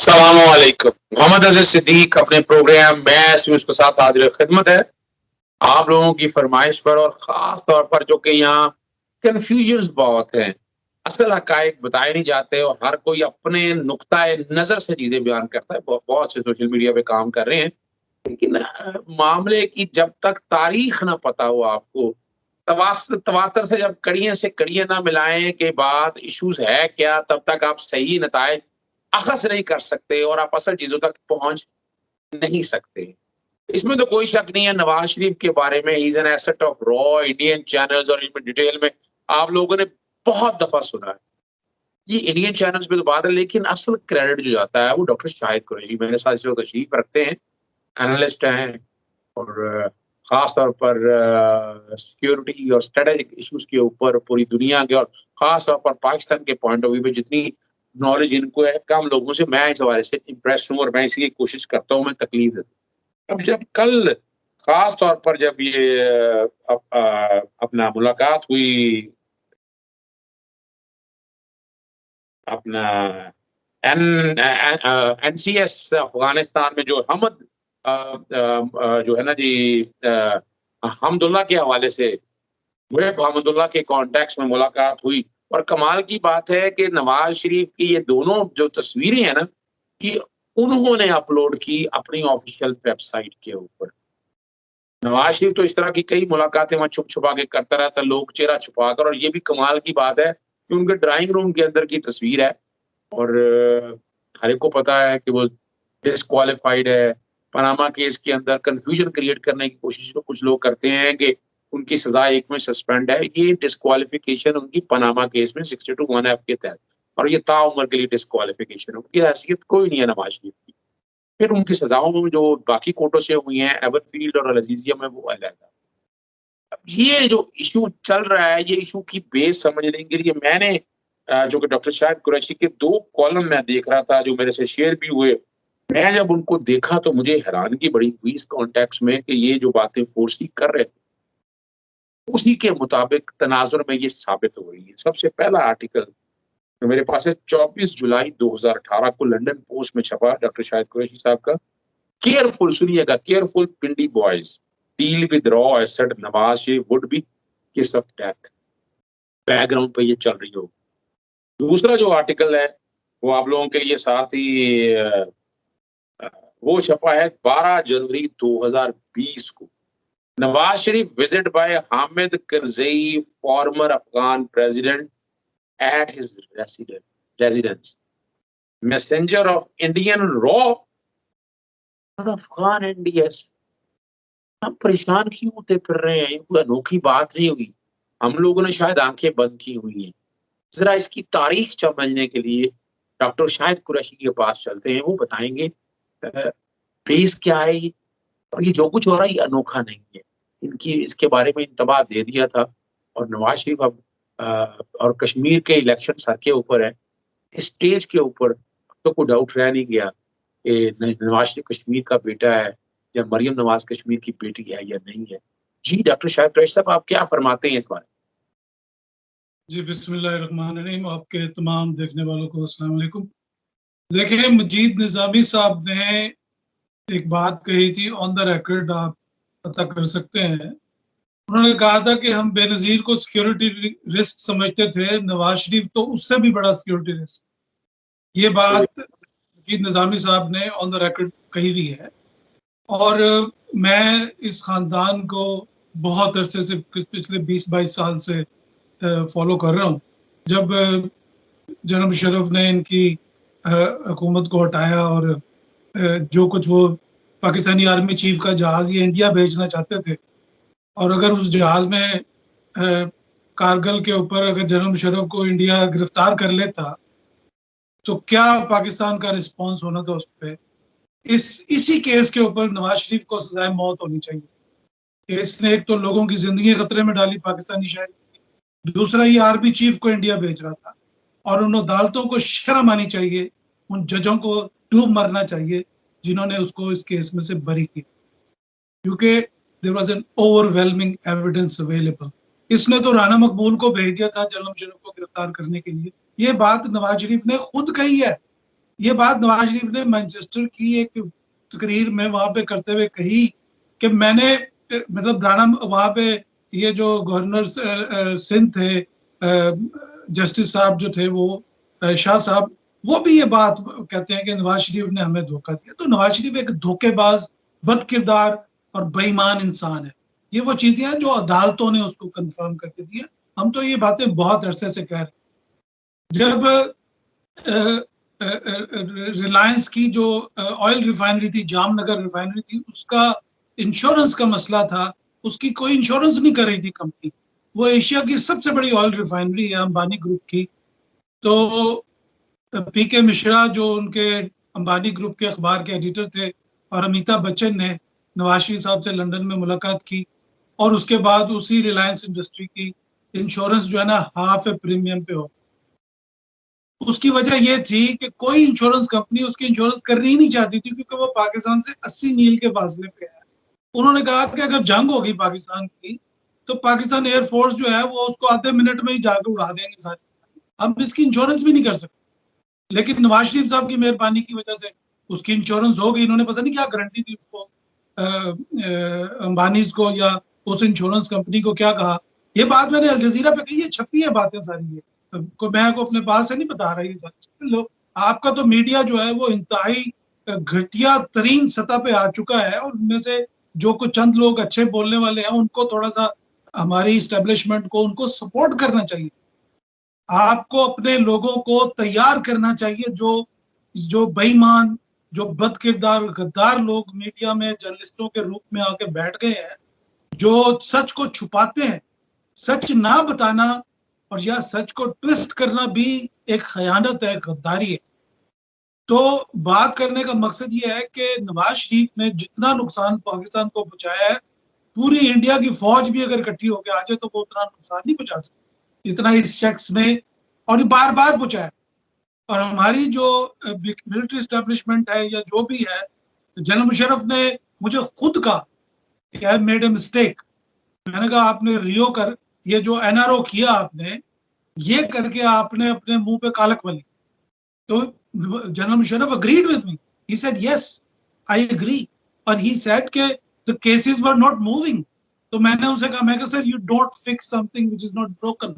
अस्सलामुअलैकुम। मोहम्मद अज़ीज़ सिद्दीक अपने programme match उसके साथ हाजिर खिदमत है। आप लोगों की फरमाइश पर और ख़ास तौर पर जो कि यहाँ कन्फ्यूजन्स बहुत हैं। असल हक़ाइक़ बताए नहीं जाते और हर कोई अपने नुक्ताए नज़र से चीज़ें बयान करता है। बहुत से सोशल मीडिया पे काम कर रहे हैं। लेकिन मामले की जब तक तारीख़ ना पता हो आपको, तवातर से जब कड़ियाँ से कड़ियाँ ना मिलाएँ के बाद इश्यूज़ है क्या, तब तक आप सही नताइज अख़ज़ नहीं कर सकते और आप असल चीज़ों तक पहुँच नहीं सकते। इसमें तो कोई शक नहीं है नवाज़ शरीफ के बारे में he is an asset of raw Indian channels और इनमें डिटेल में आप लोगों ने बहुत दफ़ा सुना है। ये इंडियन चैनल्स पे तो बात है लेकिन असल क्रेडिट जो जाता है वो डॉक्टर शाहिद कुरैशी मेरे साथ इस वक़्त तशरीफ़ रखते हैं, एनालिस्ट हैं और ख़ास तौर पर सिक्योरिटी और स्ट्रैटेजिक इश्यूज़ के ऊपर पूरी दुनिया के और ख़ास तौर पर पाकिस्तान के पॉइंट ऑफ व्यू में जितनी नॉलेज इनको है, कम लोगों से मैं इस हवाले से इम्प्रेस हूँ और मैं इसलिए कोशिश करता हूँ मैं तकलीफ देता हूँ। अब जब कल ख़ास तौर पर जब ये अपना मुलाकात हुई अपना एनसीएस अफ़गानिस्तान में जो जो है ना जी हमदुल्ला के हवाले से मुहिब हमदुल्ला के कॉन्टेक्स्ट में मुलाकात हुई और कमाल की बात है कि नवाज़ शरीफ की ये दोनों जो तस्वीरें हैं ना, ये उन्होंने अपलोड की अपनी ऑफ़िशियल वेबसाइट के ऊपर। नवाज़ शरीफ तो इस तरह की कई मुलाकातें वहाँ छुप-छुपा के करता रहता है, लोग चेहरा छुपाकर और ये भी कमाल की बात है कि उनके ड्राइंग रूम के अंदर की तस्वीर है और हर एक को पता है कि वो डिसक्वालिफाइड है। पनामा केस के अंदर कन्फ्यूजन क्रिएट करने की कोशिश तो कुछ लोग करते हैं कि उनकी सज़ा एक में सस्पेंड है। ये डिसक्वालिफिकेशन उनकी पनामा केस में 62 1F के तहत और ये ताउम्र के लिए डिसक्वालिफिकेशन है। उनकी हैसियत कोई नहीं है नवाज़ शरीफ की। फिर उनकी सज़ाओं में जो बाकी कोर्टों से हुई हैं, एवरफील्ड और अल-अज़ीज़िया में वो अलग-अलग। अब ये जो इश्यू चल रहा है, ये इश्यू की बेस समझने के लिए मैंने जो कि डॉक्टर शाहिद कुरैशी के 2 कॉलम मैं देख रहा था, जो मेरे से शेयर भी हुए। मैं जब उनको देखा तो मुझे हैरानगी बड़ी हुई इस कॉन्टेक्स्ट में कि ये जो बातें फ़ोर्सी कर रहे थे, उसी के मुताबिक तनाज़ुर में ये साबित हो रही है। सबसे पहला आर्टिकल जो मेरे पास है 24 जुलाई 2018 को लंदन पोस्ट में छपा डॉक्टर शाहिद कुरैशी साहब का। केयरफुल सुनिएगा, careful Pindi boys deal with raw asset Nawaz Sharif would be case of death. Background पे ये चल रही हो। दूसरा जो आर्टिकल है वो आप लोगों के लिए साथ ही वो छपा है 12 जनवरी 2020 को। Nawaz Sharif visit by Hamid Karzai former Afghan president at his residence messenger of Indian रॉ अफगान एनडीएस। हम परेशान क्यों होते फिर रहे हैं? ये कोई अनोखी बात नहीं हुई। हम लोगों ने शायद आँखें बंद की हुई हैं। ज़रा इसकी तारीख़ समझने के लिए डॉक्टर शाहिद कुरैशी के पास चलते हैं, वो बताएँगे बेस क्या है ये? और ये जो कुछ हो रहा है ये अनोखा नहीं है। इनकी इसके बारे में इंतबाह दे दिया था और नवाज़ शरीफ अब और कश्मीर के इलेक्शन सर के ऊपर है। स्टेज के ऊपर तो कोई डाउट रह नहीं गया कि नवाज़ शरीफ कश्मीर का बेटा है या मरियम नवाज़ कश्मीर की बेटी है या नहीं है। जी, डॉक्टर शाहिद कुरैशी साहब आप क्या फ़रमाते हैं इस बारे में? जी, बिस्मिल्लाहिर्रहमानिर्रहीम। आपके तमाम देखने वालों को अस्सलाम वालेकुम। देखिए, मजीद निज़ामी साहब ने एक बात कही थी ऑन द रिकॉर्ड, आप पता कर सकते हैं। उन्होंने कहा था कि हम बेनज़ीर को सिक्योरिटी रिस्क समझते थे, नवाज़ शरीफ तो उससे भी बड़ा सिक्योरिटी रिस्क। ये बात मजीद निज़ामी साहब ने ऑन द रिकॉर्ड कही हुई है और मैं इस ख़ानदान को बहुत अरसे से पिछले 20-22 साल से फॉलो कर रहा हूँ। जब जनरल मुशर्रफ ने इनकी हुकूमत को हटाया और जो कुछ वो पाकिस्तानी आर्मी चीफ का जहाज़ ये इंडिया भेजना चाहते थे और अगर उस जहाज़ में कारगिल के ऊपर अगर जनरल मुशर्रफ को इंडिया गिरफ्तार कर लेता, तो क्या पाकिस्तान का रिस्पॉन्स होना था उस पे। इसी केस के ऊपर नवाज़ शरीफ को सज़ाए मौत होनी चाहिए। इसने एक तो लोगों की ज़िंदगी खतरे में डाली पाकिस्तानी शहरी, दूसरा ये आर्मी चीफ को इंडिया भेज रहा था और उन अदालतों को शर्म आनी चाहिए, उन जजों को डूब मरना चाहिए जिन्होंने उसको इस केस में से बरी किया, क्योंकि there was an overwhelming evidence available. इसने तो राना मकबूल को भेज दिया था जनरल मुशर्रफ को गिरफ्तार करने के लिए। ये बात नवाज शरीफ ने खुद कही है ये बात नवाज शरीफ ने मैनचेस्टर की एक तकरीर में वहां पे करते हुए कही कि मैंने मतलब राणा वहां पे ये जो गवर्नर सिंध थे, जस्टिस साहब जो थे वो शाह साहब, वो भी ये बात कहते हैं कि नवाज शरीफ ने हमें धोखा दिया। तो नवाज शरीफ एक धोखेबाज, बद किरदार और बेईमान इंसान है। ये वो चीजें हैं जो अदालतों ने उसको कंफर्म करके दी है। हम तो ये बातें बहुत अरसे से कह रहे हैं। जब रिलायंस की जो ऑयल रिफाइनरी थी, जामनगर रिफाइनरी थी, उसका इंश्योरेंस का मसला था, उसकी कोई इंश्योरेंस नहीं कर रही थी कंपनी। वो एशिया की सबसे बड़ी ऑयल रिफाइनरी है अंबानी ग्रुप की। तो पीके मिश्रा जो उनके अंबानी ग्रुप के अखबार के एडिटर थे, और अमिताभ बच्चन ने नवाज शरीफ साहब से लंदन में मुलाकात की, और उसके बाद उसी रिलायंस इंडस्ट्री की इंश्योरेंस जो है ना हाफ ए प्रीमियम पे हो। उसकी वजह ये थी कि कोई इंश्योरेंस कंपनी उसकी इंश्योरेंस करनी ही नहीं चाहती थी, क्योंकि वो पाकिस्तान से 80 मील के फासले पे है। उन्होंने कहा कि अगर जंग होगी पाकिस्तान की, तो पाकिस्तान एयरफोर्स जो है वो उसको आधे मिनट में ही जाकर उड़ा देंगे सारी। हम इसकी इंश्योरेंस भी नहीं कर सकते। लेकिन नवाज शरीफ साहब की मेहरबानी की वजह से उसकी इंश्योरेंस हो गई। इन्होंने पता नहीं क्या गारंटी दी उसको, अंबानी को या उस इंश्योरेंस कंपनी को क्या कहा। ये बात मैंने अल जजीरा पे कही है, छपी है बातें सारी। ये को मैं को अपने पास से नहीं बता रही है। लो, आपका तो मीडिया जो है वो इंतहाई घटिया तरीन सतह पे आ चुका है, और उनमें से जो कुछ चंद लोग अच्छे बोलने वाले हैं उनको थोड़ा सा, हमारी इस्टेब्लिशमेंट को उनको सपोर्ट करना चाहिए। आपको अपने लोगों को तैयार करना चाहिए, जो जो बेईमान, जो बद किरदार गद्दार लोग मीडिया में जर्नलिस्टों के रूप में आके बैठ गए हैं, जो सच को छुपाते हैं। सच ना बताना और या सच को ट्विस्ट करना भी एक खयानत है, गद्दारी है। तो बात करने का मकसद ये है कि नवाज शरीफ ने जितना नुकसान पाकिस्तान को पहुंचाया है, पूरी इंडिया की फौज भी अगर इकट्ठी होकर आ जाए तो वो उतना नुकसान नहीं पहुंचा सकती जितना इस शख्स ने, और बार बार पहुंचाया। और हमारी जो मिलिट्री स्टैब्लिशमेंट है या जो भी है, जनरल मुशर्रफ ने मुझे खुद कहा कि आई मेड ए मिस्टेक। मैंने कहा आपने रियो कर, ये जो एनआरओ किया आपने, ये करके आपने अपने मुंह पे कालक मली। तो general Musharraf agreed with me, he said yes I agree, और ही सेड के the cases were not moving. तो मैंने उनसे कहा, मैं sir you don't fix something which is not broken.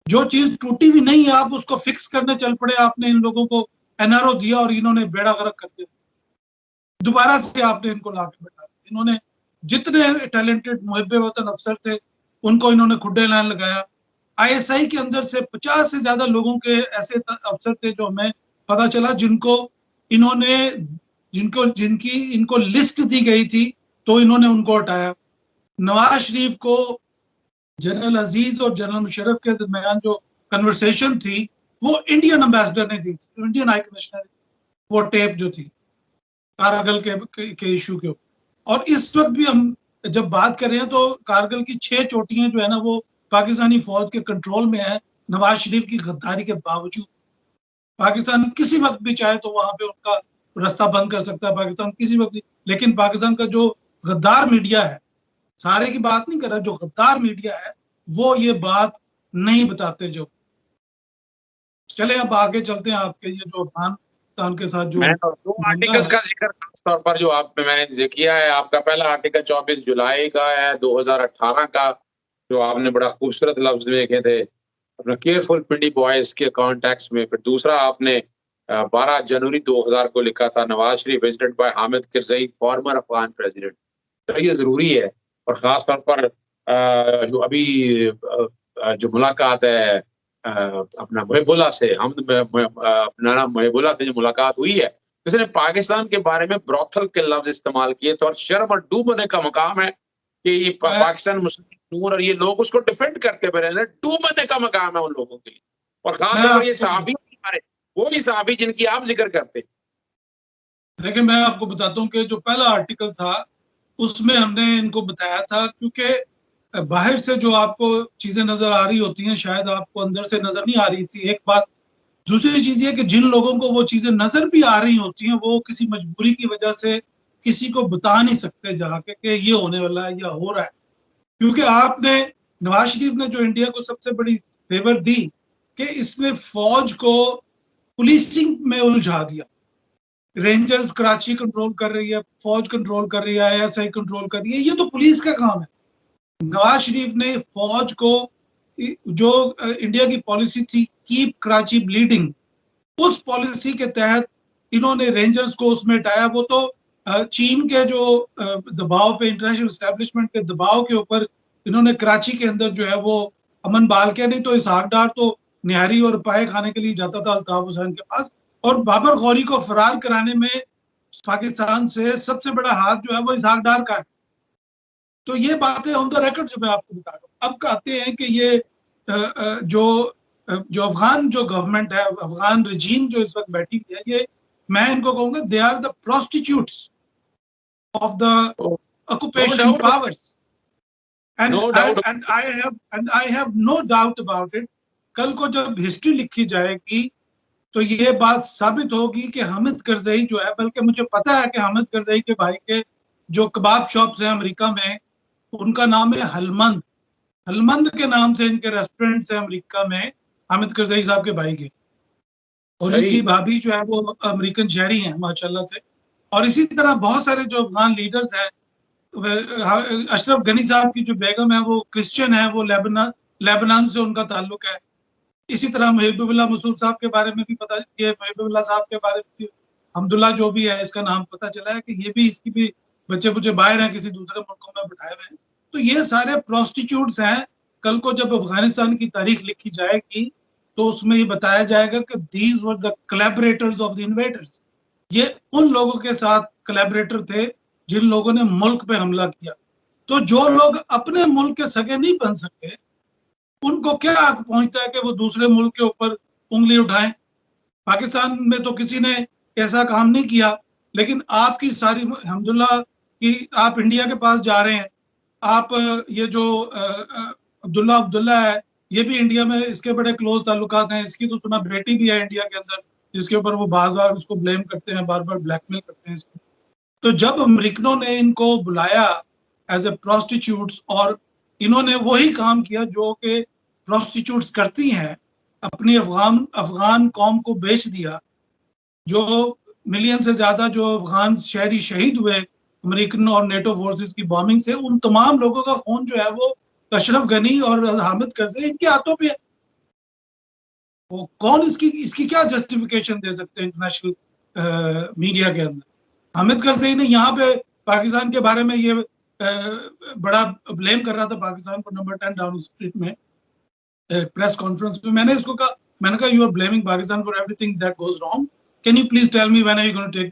जो चीज टूटी हुई नहीं है आप उसको फिक्स करने चल पड़े। आपने इन लोगों को एनआरओ दिया और इन्होंने बेड़ा गर्क कर दिया। दोबारा से आपने इनको ला के बैठा दिया। इन्होंने जितने टैलेंटेड मुहब्बे वतन अफसर थे उनको इन्होंने खुड्डे लाइन लगाया। आईएसआई के अंदर से 50 से ज्यादा लोगों के ऐसे अफसर थे जो हमें पता चला जिनको इन्होंने, जिनकी इनको लिस्ट दी गई थी, तो इन्होंने उनको हटाया। नवाज शरीफ को जनरल अजीज और जनरल मुशर्रफ के दरमियान जो कन्वर्सेशन थी, वो इंडियन एम्बेसडर ने दी थी, इंडियन हाई कमिश्नर, वो टेप जो थी कारगिल के इशू के ऊपर। और इस वक्त भी हम जब बात कर रहे हैं तो कारगिल की 6 चोटियां जो है ना वो पाकिस्तानी फौज के कंट्रोल में है, नवाज शरीफ की गद्दारी के बावजूद। पाकिस्तान किसी वक्त भी चाहे तो वहां पे उनका रास्ता बंद कर सकता है, पाकिस्तान किसी वक्त भी। लेकिन पाकिस्तान का जो गद्दार मीडिया है, सारे की बात नहीं कर रहा, जो गद्दार मीडिया है वो ये बात नहीं बताते। जो चले अब आगे चलते हैं, आपके ये जो अफगानिस्तान के साथ जो मैं तो 2 मामला आर्टिकल्स है। का जिक्र खास तौर पर जो आप मैंने किया है। आपका पहला आर्टिकल 24 जुलाई का है 2018 का, जो आपने बड़ा खूबसूरत लफ्ज लिखे थे अपना केयरफुल पिंडी बॉयज के कॉन्टेक्स्ट में। फिर दूसरा आपने 12 जनवरी 2000 को लिखा था, Nawaz Sharif visited by Hamid Karzai former Afghan president. तो ये जरूरी है, और खास तौर पर जो अभी जो मुलाकात है अपना महबुल्ला से, हम अपना नाम महबुल्ला से जो मुलाकात हुई है, इसने पाकिस्तान के बारे में ब्रोथल के लफ्ज इस्तेमाल किए थे। और शर्म और डूबने का मकाम है कि ये मैं पाकिस्तान मुस्लिम नूर और ये लोग उसको डिफेंड करते हुए रहे। डूबने का मकाम है उन लोगों के लिए। और खास मैं तौर पर ये आपको सहाफी हमारे, वो ही सहाफी जिनकी आप जिक्र करते। देखिए, मैं आपको बताता हूँ कि जो पहला आर्टिकल था उसमें हमने इनको बताया था, क्योंकि बाहर से जो आपको चीजें नजर आ रही होती हैं शायद आपको अंदर से नजर नहीं आ रही थी, एक बात। दूसरी चीज ये कि जिन लोगों को वो चीजें नजर भी आ रही होती हैं वो किसी मजबूरी की वजह से किसी को बता नहीं सकते जाके कि ये होने वाला है या हो रहा है। क्योंकि आपने, नवाज शरीफ ने जो इंडिया को सबसे बड़ी फेवर दी कि इसने फौज को पुलिसिंग में उलझा दिया। रेंजर्स कराची कंट्रोल कर रही है, फौज कंट्रोल कर रही है, आईएसआई कंट्रोल कर रही है, ये तो पुलिस का काम है। नवाज शरीफ ने फौज को, जो इंडिया की पॉलिसी थी कीप कराची ब्लीडिंग, उस पॉलिसी के तहत इन्होंने रेंजर्स को उसमें हटाया। वो तो चीन के जो दबाव पे, इंटरनेशनल एस्टेब्लिशमेंट के दबाव के ऊपर इन्होंने कराची के अंदर जो है वो अमन बहाल किया। नहीं तो इसहाक डार तो निहारी और पाए खाने के लिए जाता था अल्ताफ हुसैन के पास, और बाबर गौरी को फरार कराने में पाकिस्तान से सबसे बड़ा हाथ जो है वो इसहाक डार का है। तो ये बातें ऑन द रिकॉर्ड जो मैं आपको बता रहा हूँ। अब कहते हैं कि ये जो अफगान जो गवर्नमेंट है, अफगान रजीम जो इस वक्त बैठी हुई है, ये मैं इनको कहूंगा they are the prostitutes of the no occupation doubt, powers, no and doubt. I have no doubt about it. कल को जब हिस्ट्री लिखी जाएगी तो ये बात साबित होगी कि हामिद करजई जो है, बल्कि मुझे पता है कि हामिद करजई के भाई के जो कबाब शॉप्स हैं अमेरिका में, उनका नाम है हलमंद। हलमंद के नाम से इनके रेस्टोरेंट्स हैं अमेरिका में, हामिद करजई साहब के भाई के। और सही। इनकी भाभी जो है वो अमेरिकन शहरी हैं माशाल्लाह से। और इसी तरह बहुत सारे जो अफगान लीडर्स हैं, अशरफ गनी साहब की जो बेगम है वो क्रिश्चियन है, वो लेबनान से उनका ताल्लुक है। इसी तरह महबूबुल्लाह मसूद साहब के बारे में भी पता, ये महबूबुल्लाह साहब के बारे में भी, हमदुल्ला जो भी है इसका नाम पता चला है कि ये भी, इसकी भी बच्चे बुच्चे बाहर हैं, किसी दूसरे मुल्कों में बिठाए हुए हैं। तो ये सारे प्रोस्टिट्यूट्स हैं। कल को जब अफगानिस्तान की तारीख लिखी जाएगी तो उसमें ये बताया जाएगा कि these were the collaborators of the invaders. ये उन लोगों के साथ कोलैबोरेटर थे जिन लोगों ने मुल्क पे हमला किया। तो जो लोग अपने मुल्क के सगे नहीं बन सकते, उनको क्या हक पहुंचता है कि वो दूसरे मुल्क के ऊपर उंगली उठाएं। पाकिस्तान में तो किसी ने ऐसा काम नहीं किया, लेकिन आपकी सारी, अल्हम्दुलिल्लाह कि आप इंडिया के पास जा रहे हैं। आप ये जो अब्दुल्ला अब्दुल्ला है, ये भी इंडिया में इसके बड़े क्लोज ताल्लुकात हैं। इसकी तो सुना बेटी भी है इंडिया के अंदर, जिसके ऊपर वो बार बार उसको ब्लेम करते हैं, बार बार ब्लैकमेल करते हैं इसको। तो जब अमेरिकनों ने इनको बुलाया एज ए प्रोस्टिट्यूट्स, और इन्होंने वही काम किया जो कि प्रोस्टिट्यूट्स करती हैं, अपनी अफगान अफगान कौम को बेच दिया। जो मिलियन से ज्यादा जो अफगान शहरी शहीद हुए अमेरिकन और नेटो फोर्सेस की बॉम्बिंग से, उन तमाम लोगों का खून जो है वो अशरफ गनी और हामिद करजई इनके हाथों पे है। वो कौन इसकी इसकी क्या जस्टिफिकेशन दे सकते हैं इंटरनेशनल मीडिया के अंदर? हामिद करजई ने यहाँ पे पाकिस्तान के बारे में ये बड़ा ब्लेम कर रहा था पाकिस्तान को नंबर 10 डाउनिंग स्ट्रीट में प्रेस कॉन्फ्रेंस में। मैंने इसको कहा, मैंने कहा you are blaming Pakistan for everything that goes wrong, can you please tell me when are you going to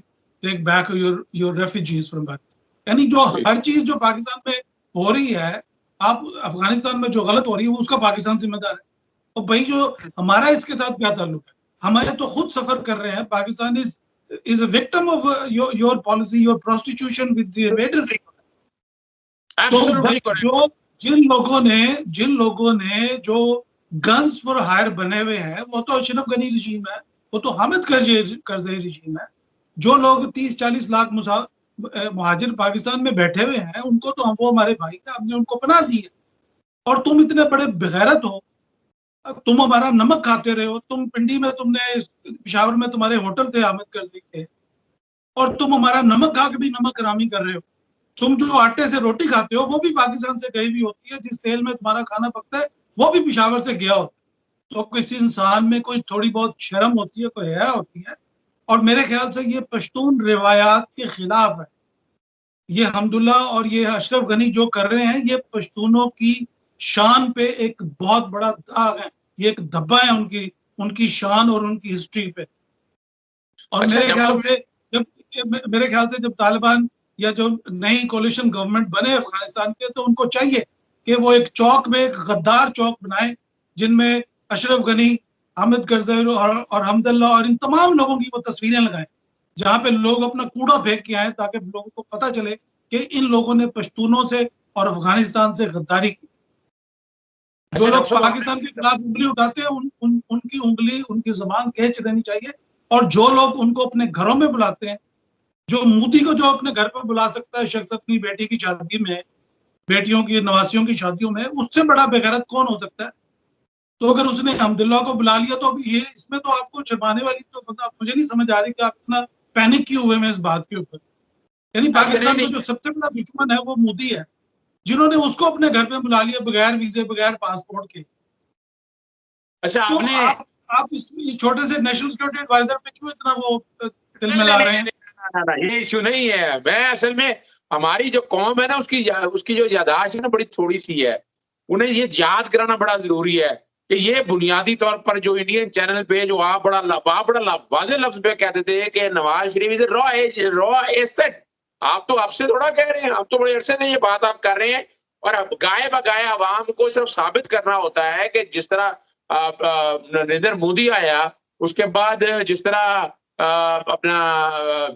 take back your refugees from Pakistan. यानी जो हर चीज जो पाकिस्तान में हो रही है, आप अफगानिस्तान में जो गलत हो रही है उसका पाकिस्तान जिम्मेदार है। तो भाई जो हमारा इसके साथ क्या ताल्लुक है? हमारे तो खुद सफर कर रहे हैं। Pakistan is a victim of your policy, your prostitution with the invaders. तो एब्सोल्युटली करेक्ट। जो जिन लोगों ने जो गन्स फॉर हायर बने हुए हैं, वो तो अशरफ गनी रजीम है, वो तो हामिद करजई रजीम है। जो लोग 30-40 लाख मुहाजिर पाकिस्तान में बैठे हुए हैं, उनको तो वो हमारे भाई का, हमने उनको पनाह दी है। और तुम इतने बड़े बेगैरत हो, तुम हमारा नमक खाते रहे हो। तुम पिंडी में, तुमने पिशावर में तुम्हारे होटल थे हामिद करजई के, और तुम हमारा नमक खा के भी नमक हरामी कर रहे हो। तुम जो आटे से रोटी खाते हो वो भी पाकिस्तान से गई हुई होती है, जिस तेल में तुम्हारा खाना पकता है वो भी पिशावर से गया होता है। तो किसी इंसान में कोई थोड़ी बहुत शर्म होती है, कोई हया होती है। और मेरे ख्याल से ये पश्तून रिवायात के खिलाफ है। ये हमदुल्ला और ये अशरफ गनी जो कर रहे हैं, ये पश्तूनों की शान पे एक बहुत बड़ा दाग है। ये एक धब्बा है उनकी उनकी शान और उनकी हिस्ट्री पे। और अच्छा जब मेरे ख्याल से जब तालिबान या जो नई कोलिशन गवर्नमेंट बने अफगानिस्तान के, तो उनको चाहिए कि वो एक चौक में, एक गद्दार चौक बनाए, जिनमें अशरफ गनी, हामिद करजई और हमदल्ला और इन तमाम लोगों की वो तस्वीरें लगाएं, जहां पे लोग अपना कूड़ा फेंक के आए, ताकि लोगों को पता चले कि इन लोगों ने पश्तूनों से और अफगानिस्तान से गद्दारी की। जो लोग पाकिस्तान के खिलाफ उंगली उठाते हैं, उनकी उंगली, उनकी जबान खींच देनी चाहिए। और जो लोग उनको अपने घरों में बुलाते हैं, जो मोदी को जो अपने घर पर बुला सकता है शख्स अपनी बेटी की शादी में, बेटियों की, नवासियों की शादियों में, उससे बड़ा बेगैरत कौन हो सकता है? तो अगर उसने हमदुल्ला को बुला लिया तो अब ये इसमें तो आपको छुपाने वाली तो मतलब मुझे नहीं समझ आ रही कि आप इतना पैनिक क्यों हुए मैं इस बात के ऊपर। यानी अच्छा नहीं पाकिस्तान का नहीं। जो सबसे बड़ा दुश्मन है वो मोदी है, जिन्होंने उसको अपने घर पे बुला लिया बगैर वीजे बगैर पासपोर्ट के। अच्छा तो आपने आप इस छोटे से नेशनल सिक्योरिटी एडवाइजर पे क्यों इतना वो तिल नहीं नहीं मिला नहीं रहे नहीं, हैं? नहीं, नहीं, नहीं, ये इश्यू नहीं है। मैं असल में हमारी जो कौम है ना उसकी जो याददाश्त है ना बड़ी थोड़ी सी है। उन्हें ये याद कराना बड़ा जरूरी है कि ये बुनियादी तौर पर जो इंडियन चैनल पे जो आप बड़ा वाजे लफ्ज पे कहते थे कि Nawaz Sharif is raw asset. आप तो आपसे थोड़ा कह रहे हैं, आप तो बड़े अरसे से ये बात आप कर रहे हैं। और अब गाए बगाए अवाम को सिर्फ साबित करना होता है कि जिस तरह नरेंद्र मोदी आया उसके बाद जिस तरह अपना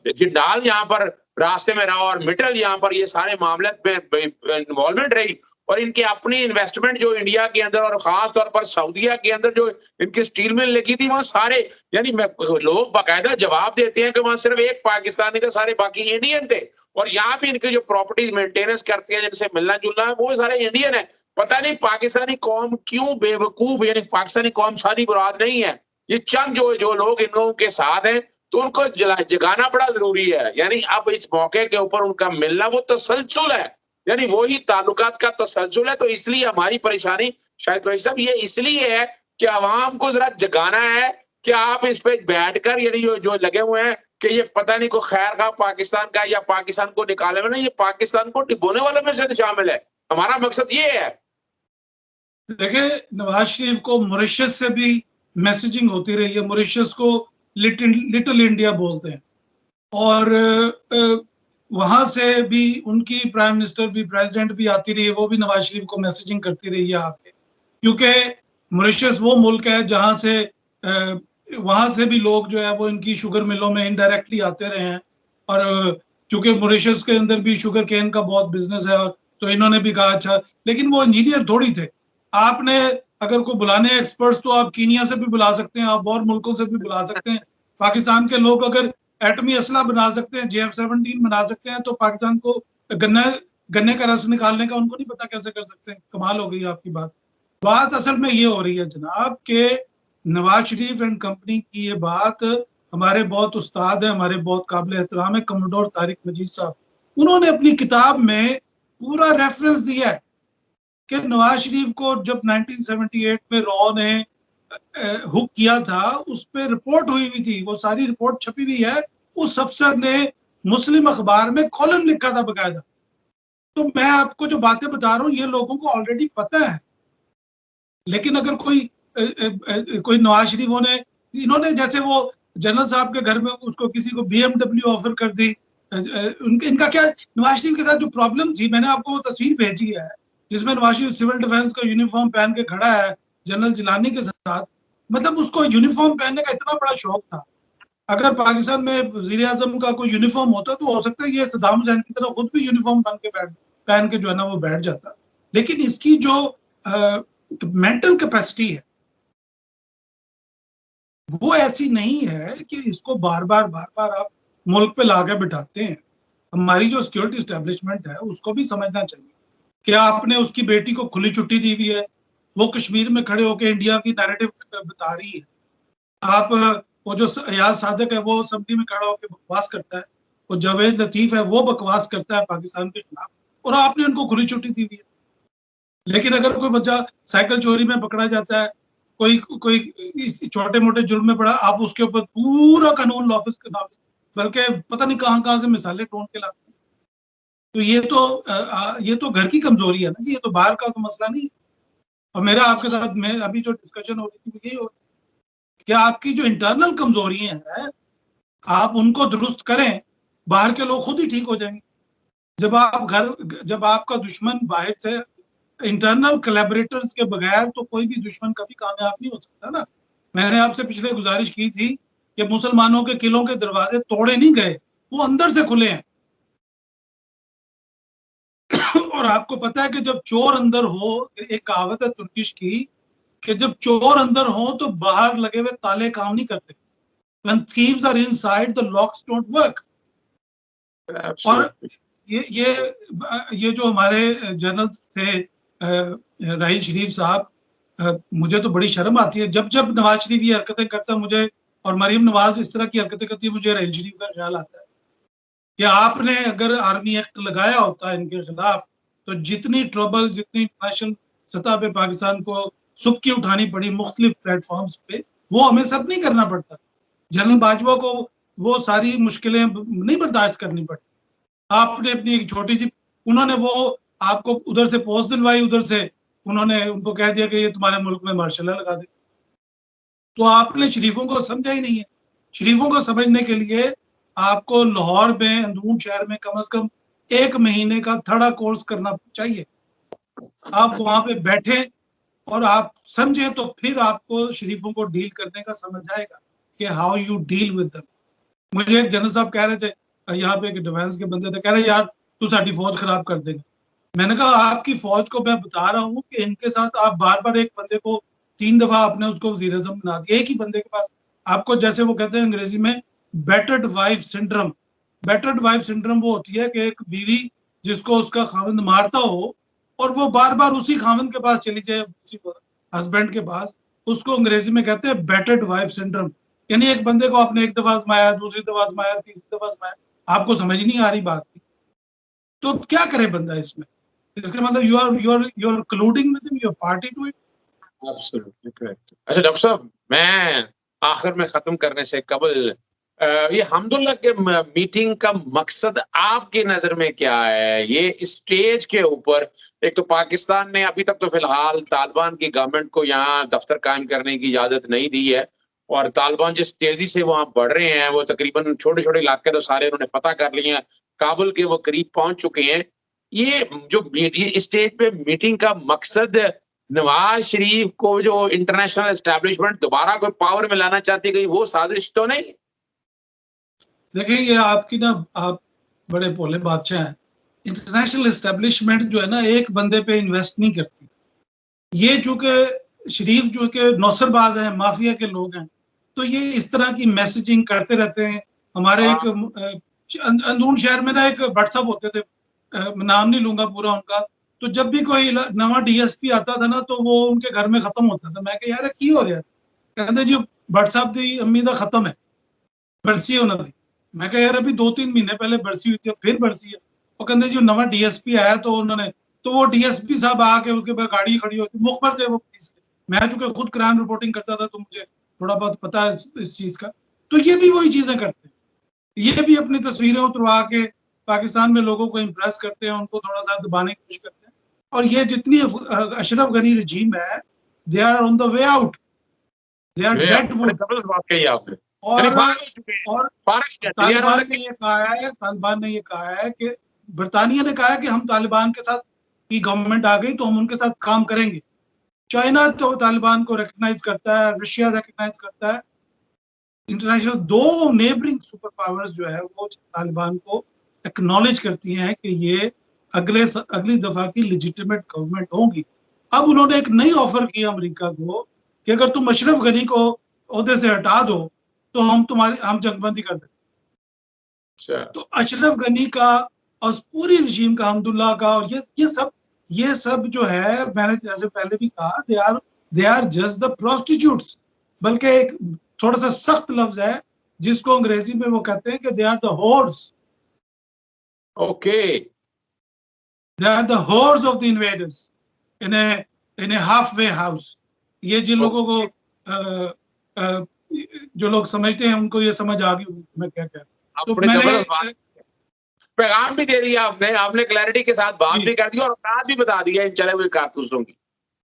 जिंदाल यहाँ पर रास्ते में रहा और मिटल यहाँ पर ये सारे मामले में इन्वॉल्वमेंट रही और इनकी अपनी इन्वेस्टमेंट जो इंडिया के अंदर और खास तौर पर सऊदीया के अंदर जो इनकी स्टील मिल लगी थी वहां सारे यानी लोग बाकायदा जवाब देते हैं कि वहां सिर्फ एक पाकिस्तानी थे, सारे बाकी इंडियन थे। और यहाँ भी इनकी जो प्रॉपर्टीज मेंटेनेंस करती है जिनसे मिलना जुलना है वो सारे इंडियन है। पता नहीं पाकिस्तानी कौम क्यों बेवकूफ, यानी पाकिस्तानी कौम सारी बुराद नहीं है। ये चंद जो जो लोग इन लोगों के साथ हैं तो उनको जगाना बड़ा जरूरी है। यानी अब इस मौके के ऊपर उनका मिलना वो तसलसल है, यानी वही ताल्लुकात का तसलसल है। तो इसलिए हमारी परेशानी शायद भाई साहब ये इसलिए है कि आवाम को जरा जगाना है कि आप इस पे बैठकर यानी जो लगे हुए हैं कि ये पता नहीं को खैर खा पाकिस्तान का या पाकिस्तान को निकाले में ना, ये पाकिस्तान को डिबोने वालों में से शामिल है। हमारा मकसद ये है। देखिए नवाज शरीफ को मॉरिशस से भी मैसेजिंग होती रही है, मॉरिशस को लिटिल इंडिया बोलते हैं। और वहां से भी उनकी प्राइम मिनिस्टर भी प्रेसिडेंट भी आती रही है, वो भी नवाज शरीफ को मैसेजिंग करती रही है आके। क्योंकि मॉरिशस वो मुल्क है जहां से वहां से भी लोग जो है वो इनकी शुगर मिलों में इनडायरेक्टली आते रहे हैं। और क्योंकि मॉरिशस के अंदर भी शुगर केन का बहुत बिजनेस है, और तो इन्होंने भी कहा अच्छा, लेकिन वो इंजीनियर थोड़ी थे। आपने अगर कोई बुलाने एक्सपर्ट्स तो आप कीनिया से भी बुला सकते हैं, आप और मुल्कों से भी बुला सकते हैं। पाकिस्तान के लोग अगर एटमी असला बना सकते हैं, JF-17 बना सकते हैं, तो पाकिस्तान को गन्ना गन्ने का रस निकालने का उनको नहीं पता कैसे कर सकते हैं? कमाल हो गई आपकी बात। बात असल में ये हो रही है जनाब के नवाज शरीफ एंड कंपनी की ये बात हमारे बहुत उस्ताद हैं, हमारे बहुत काबिल एहतराम है कमोडोर तारिक मजीद साहब। उन्होंने अपनी किताब में पूरा रेफरेंस दिया है कि नवाज शरीफ को जब 1978 में रॉ ने हुक किया था, उस पर रिपोर्ट हुई हुई थी, वो सारी रिपोर्ट छपी हुई है। उस अफसर ने मुस्लिम अखबार में कॉलम लिखा था बकायदा। तो मैं आपको जो बातें बता रहा हूँ ये लोगों को ऑलरेडी पता है। लेकिन अगर कोई नवाज शरीफ ने इन्होंने जैसे वो जनरल साहब के घर में उसको किसी को BMW ऑफर कर दी। इनका क्या नवाज शरीफ के साथ जो प्रॉब्लम थी, मैंने आपको वो तस्वीर भेजी है जिसमें नवाज शरीफ सिविल डिफेंस का यूनिफॉर्म पहन के खड़ा है जनरल जिलानी के साथ। मतलब उसको यूनिफॉर्म पहनने का इतना बड़ा शौक था। अगर पाकिस्तान में वजीर आजम का कोई यूनिफॉर्म होता तो हो सकता है ये सद्दाम हुसैन की तरह खुद भी यूनिफॉर्म पहन के जो है ना वो बैठ जाता। लेकिन इसकी जो मेंटल कैपेसिटी है वो ऐसी नहीं है कि इसको बार बार आप मुल्क पे लाके बिठाते हैं। हमारी जो सिक्योरिटी स्टैब्लिशमेंट है उसको भी समझना चाहिए कि आपने उसकी बेटी को खुली छुट्टी दी हुई है, वो कश्मीर में खड़े होकर इंडिया की नैरेटिव बता रही है। आप वो जो अयाज सादिक है वो असेंबली में खड़ा होकर बकवास करता है, वो जावेद लतीफ है वो बकवास करता है पाकिस्तान के खिलाफ, और आपने उनको खुली छुट्टी दी हुई है। लेकिन अगर कोई बच्चा साइकिल चोरी में पकड़ा जाता है, कोई कोई छोटे मोटे जुर्म में पड़ा, आप उसके ऊपर पूरा कानून ऑफिस बल्कि पता नहीं कहां कहां से मिसालें ढूंढ के लाते हैं। तो ये तो घर की कमजोरी है ना जी, ये तो बाहर का तो मसला नहीं। और मेरा आपके साथ में अभी जो डिस्कशन हो रही थी यही हो कि आपकी जो इंटरनल कमजोरियां हैं आप उनको दुरुस्त करें, बाहर के लोग खुद ही ठीक हो जाएंगे। जब आपका दुश्मन बाहर से इंटरनल कोलैबोरेटर्स के बगैर तो कोई भी दुश्मन कभी कामयाब नहीं हो सकता ना। मैंने आपसे पिछले गुजारिश की थी कि मुसलमानों के किलों के दरवाजे तोड़े नहीं गए, वो अंदर से खुले हैं। और आपको पता है कि जब चोर अंदर हो, एक कहावत है तुर्किश की कि जब चोर अंदर हो तो बाहर लगे हुए ताले काम नहीं करते। When thieves are inside, the locks don't work. और ये जो हमारे जनरल्स थे राहील शरीफ साहब, मुझे तो बड़ी शर्म आती है जब जब नवाज शरीफ ये हरकतें करता है मुझे, और मरीम नवाज इस तरह की हरकतें करती है, मुझे राहील शरीफ का ख्याल आता है कि आपने अगर आर्मी एक्ट लगाया होता इनके खिलाफ तो जितनी ट्रबल, जितनी इंटरनेशनल सतह पे पाकिस्तान को सुबकी उठानी पड़ी मुख्तलिफ प्लेटफॉर्म्स पे, वो हमें सब नहीं करना पड़ता। जनरल बाजवा को वो सारी मुश्किलें नहीं बर्दाश्त करनी पड़ी। आपने अपनी एक छोटी सी, उन्होंने वो आपको उधर से पोस्ट दिलवाई, उधर से उन्होंने उनको कह दिया कि ये तुम्हारे मुल्क में मार्शल लॉ लगा दे। तो आपने शरीफों को समझा ही नहीं है। शरीफों को समझने के लिए आपको लाहौर में, अंदरून शहर में कम से कम 1 महीने का थड़ा कोर्स करना चाहिए। आप वहां पे बैठे और आप समझे तो फिर आपको शरीफों को डील करने का समझ आएगा कि how you deal with them. मुझे एक जनरल साहब कह रहे थे, यहाँ पे एक डिफेंस के बंदे थे, कह रहे यार तू साडी फौज खराब कर देगा। मैंने कहा आपकी फौज को मैं बता रहा हूँ कि इनके साथ आप बार बार एक बंदे को 3 दफा आपने उसको वजीर आजम बना दिया, एक ही बंदे के पास आपको, जैसे वो कहते हैं अंग्रेजी में battered wife syndrome. Battered wife syndrome वो होती है कि एक बीवी जिसको उसका खाविंद मारता हो और वो बार बार उसी खाविंद के पास चली जाए, उसी हस्बैंड के पास, उसको अंग्रेजी में कहते हैं बैटर्ड वाइफ सिंड्रोम। यानी एक बंदे को आपने एक दफा आजमाया, दूसरी दफा आजमाया, तीसरी दफा आजमाया, आपको समझ नहीं आ रही बात की, तो क्या करे बंदा इसमें? इसका मतलब you are colluding with him, you are party to it. Absolutely correct. अच्छा डॉक्टर साहब, मैं आखिर में खत्म करने से कबल ये हमदुल्ला के मीटिंग का मकसद आपकी नजर में क्या है? ये स्टेज के ऊपर एक तो पाकिस्तान ने अभी तक तो फिलहाल तालिबान की गवर्नमेंट को यहाँ दफ्तर कायम करने की इजाजत नहीं दी है, और तालिबान जिस तेजी से वहां बढ़ रहे हैं, वो तकरीबन छोटे छोटे इलाके तो सारे उन्होंने फतह कर लिए हैं, काबुल के वो करीब पहुंच चुके हैं। ये स्टेज पे मीटिंग का मकसद नवाज शरीफ को जो इंटरनेशनल एस्टेब्लिशमेंट दोबारा कोई पावर में लाना चाहती है, कहीं वो साजिश तो नहीं? देखिए ये आपकी ना, आप बड़े भोले बादशाह हैं। इंटरनेशनल एस्टेब्लिशमेंट जो है ना एक बंदे पे इन्वेस्ट नहीं करती। ये चूंकि शरीफ जो कि नौसरबाज हैं, माफिया के लोग हैं, तो ये इस तरह की मैसेजिंग करते रहते हैं। हमारे एक अंदरून शहर में ना एक भट्ट साहब होते थे, नाम नहीं लूंगा पूरा उनका, तो जब भी कोई नवा डीएसपी आता था ना तो वो उनके घर में खत्म होता था। मैं कहा यार की हो रहा है? कहते जी भट्ट साहब दी अम्मी दा खत्म है, बरसी है उन्होंने। मैं कहा यार अभी 2-3 महीने पहले बरसी हुई थी, फिर बरसी है। वो कहते जी नवा डीएसपी आया तो उन्होंने, तो वो डीएसपी साहब आके उसके बाद गाड़ी खड़ी होती, मुखबर थे वो पुलिस के। मैं चूंकि खुद क्राइम रिपोर्टिंग करता था तो मुझे थोड़ा बहुत पता है इस चीज का। तो ये भी वही चीजें करते हैं, ये भी अपनी तस्वीरें उतरवा के पाकिस्तान में लोगों को इम्प्रेस करते हैं, उनको थोड़ा सा दबाने की कोशिश करते हैं। और ये जितनी अशरफ गनी रजीम है, they are on the way out, they are ये डेड बड़े वुड। जबरदस्त बात कही आपने। यानी और फारिग हो चुके हैं, और फारिग हैं, क्लियर हो तालिबान ने चुके ये कहा है, तालिबान ने ये कहा है कि बरतानिया ने कहा है कि हम तालिबान के साथ की गवर्नमेंट आ गई तो हम उनके साथ काम करेंगे। चाइना तो तालिबान को रिकग्नाइज करता है, रशिया रिकग्नाइज करता है, इंटरनेशनल दो नेबरिंग सुपर पावर्स जो है वो तालिबान को एक्नॉलेज करती हैं कि ये अगली दफा की लेजिटिमेट गवर्नमेंट होगी। अब उन्होंने एक नई ऑफर की अमेरिका को कि अगर तुम अशरफ गनी को ओहदे से हटा दो तो हम जंगबंदी कर दें। अच्छा। तो अशरफ गनी का और पूरी रजीम का, हमदुल्ला का, और ये सब जो है, मैंने जैसे पहले भी कहा, they are just the prostitutes. बल्कि एक थोड़ा सा सख्त लफ्ज है जिसको अंग्रेजी में वो कहते हैं कि they are the whores, okay. They are the whores of the invaders in a half way house. ये जिन लोगों को जो लोग समझते हैं उनको ये समझ आ गई मैं क्या कह रहा हूं। आप तो बड़े मैंने जबरदस्त बात, पैगाम भी दे दिया आपने, आपने क्लैरिटी के साथ बात जी भी कर दी और औकात भी बता दी है इन चले हुए कारतूसों की।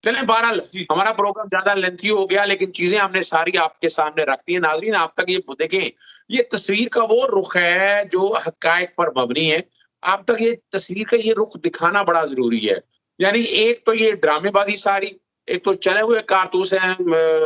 चलें, बहरहाल जी हमारा प्रोग्राम ज्यादा लेंथी हो गया, लेकिन चीजें हमने सारी आपके सामने रख दी है। नाजरीन, आप तक ये देखें, ये तस्वीर का वो रुख है जो हकायक पर मबनी है। आप तक ये तस्वीर का ये रुख दिखाना बड़ा जरूरी है। यानी एक तो ये ड्रामेबाजी सारी, एक तो चले हुए कारतूस हैं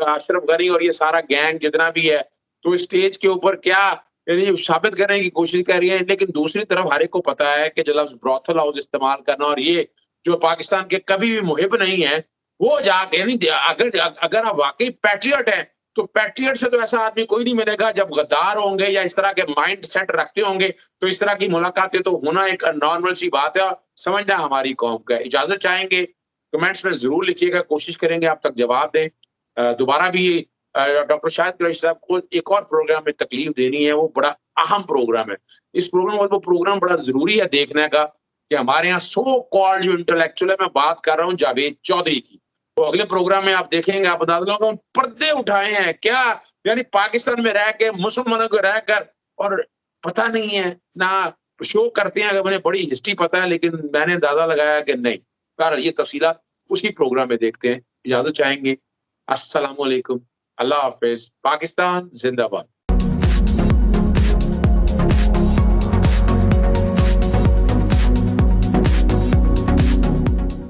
अशरफ गनी और ये सारा गैंग जितना भी है, तो स्टेज के ऊपर क्या यानी साबित करने की कोशिश कर रही है, लेकिन दूसरी तरफ हर एक को पता है कि जो लफ्ज ब्रॉथल हाउस इस्तेमाल करना और ये जो पाकिस्तान के कभी भी मुहिब नहीं है, वो जाके यानी अगर अगर आप वाकई पैट्रियट हैं, तो पैट्रियट से तो ऐसा आदमी कोई नहीं मिलेगा। जब गद्दार होंगे या इस तरह के माइंड सेट रखते होंगे, तो इस तरह की मुलाकातें तो होना एक नॉर्मल सी बात है और समझना हमारी कौम का। इजाजत चाहेंगे, कमेंट्स में जरूर लिखिएगा, कोशिश करेंगे आप तक जवाब दें। दोबारा भी डॉक्टर शाहिद कुरैशी साहब को एक और प्रोग्राम में तकलीफ देनी है, वो बड़ा अहम प्रोग्राम है। इस प्रोग्राम बड़ा जरूरी है देखने का कि हमारे यहाँ सो कॉल्ड जो इंटेलेक्चुअल है, मैं बात कर रहा हूँ जावेद चौधरी की, तो अगले प्रोग्राम में आप देखेंगे, आप बता दूंगा पर्दे उठाए हैं क्या, यानी पाकिस्तान में रह के मुसलमानों को रहकर, और पता नहीं है ना शो करते हैं, अगर मुझे बड़ी हिस्ट्री पता है, लेकिन मैंने अंदाजा लगाया कि नहीं। यार ये तफसीलात उसी प्रोग्राम में देखते हैं। इजाजत चाहेंगे। अस्सलाम वालेकुम, अल्लाह हाफिज, पाकिस्तान जिंदाबाद।